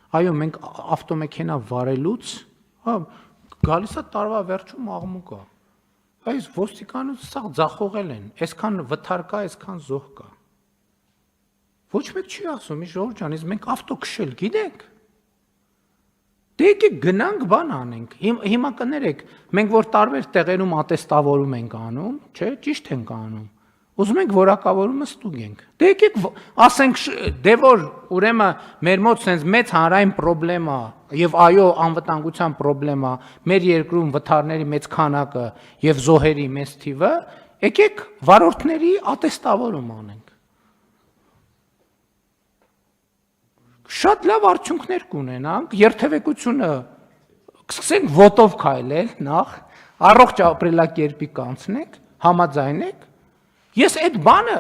Այո, մենք ավտոմեքենա վարելուց, գալիս է տարվա վերջում աղմուկը։ Այս ոստիկանությունը սա ձախողել են, այսքան վթար կա, այսքան զոհ կա։ Ոչ մեկ չի ասում, Ժողովուրդ ջան, իսկ մենք ավտո քշել գիտենք։ Դե եկեք գնանք բան անենք։ Հիմա կներեք, մենք որ տարբեր տեղերում ատեստավորում ենք անում, չէ, ճիշտ ենք անում։ Ուզում ենք որակավորումը ստուգենք։ Դե եկեք ասենք, դե որ ուրեմն մեր մոտ sense մեծ հանրային խնդրեմ է եւ այո անվտանգության խնդրեմ է, մեր երկրում վթարների մեծ քանակը եւ զոհերի մեծ թիվը, եկեք վարորդների ատեստավորում անենք։ Շատ լավ արդյունքներ կունենանք, երթևեկությունը կսկսենք ոտով քայլել նախ, առողջ ապրելակերպի կանցնենք, համաձայնեք։ Ես այդ բանը,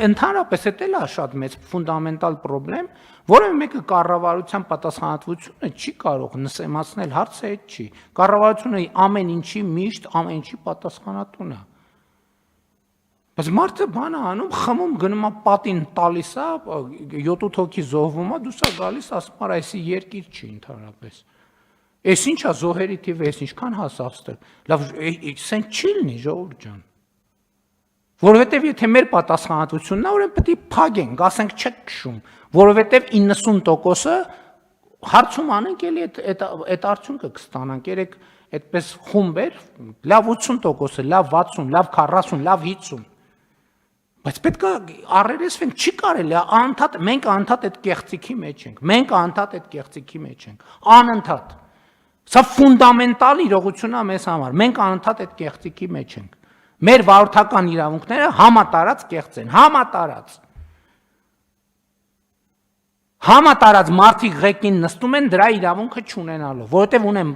ընդհանրապես էդ էլ է շատ մեծ ֆունդամենտալ խնդրեմ, որը մեկը կառավարության պատասխանատվությունը չի կարող նսեմացնել, հարցը այդ չի։ Կառավարությունը ամեն ինչի միշտ ամեն ինչի պատասխանատուն է։ Բայց մարդը բանը անում, խմում, գնում է պատին տալիս է, 7-8 հոգի զոհվում է, դուրս է գալիս, ասում է, այսի երկիր չի ընդհանրապես։ Էս ինչ է զոհերի թիվը, էս ինչքան հասավստել։ Լավ, սենց չի լինի, Ժողովուրդ ջան։ Որովհետև եթե մեր պատասխանատվությունն է, ուրեմն պետք է փագենք, ասենք չեք քշում, որովհետև 90%-ը հարցում անենք, էլի այդ արդյունքը կստանանք, երեք այդպես խումբեր, լավ 80%-ը, լավ 60, լավ 40, լավ 50։ Բայց պետք է առերեսվենք, չի կարելի, մենք անընդհատ այդ կեղծիքի մեջ ենք, մենք անընդհատ այդ կեղծիքի մեջ ենք, անընդհատ։ Սա ֆունդամենտալ իրողություն է մեզ համար, մենք անընդհատ այդ կեղծիքի մեջ ենք։ Մեր վարորդական իրավունքները համատարած կեղծ են, համատարած մարդիկ ղեկին նստում են դրա իրավունքը չունենալով, որովհետև ունեն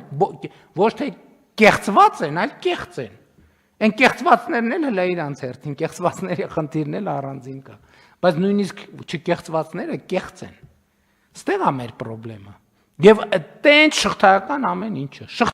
ոչ թե կեղծված են, այլ կեղծ են։ Այն կեղծվածներն էլ հլա իրանց հերթին, կեղծվածների խնդիրն էլ առանձին կա, բայց նույնիսկ չկեղծվածները կեղծ են։ Ստեղ է մեր խնդրեմը։ Եվ տենց շղթայական ամեն ինչը։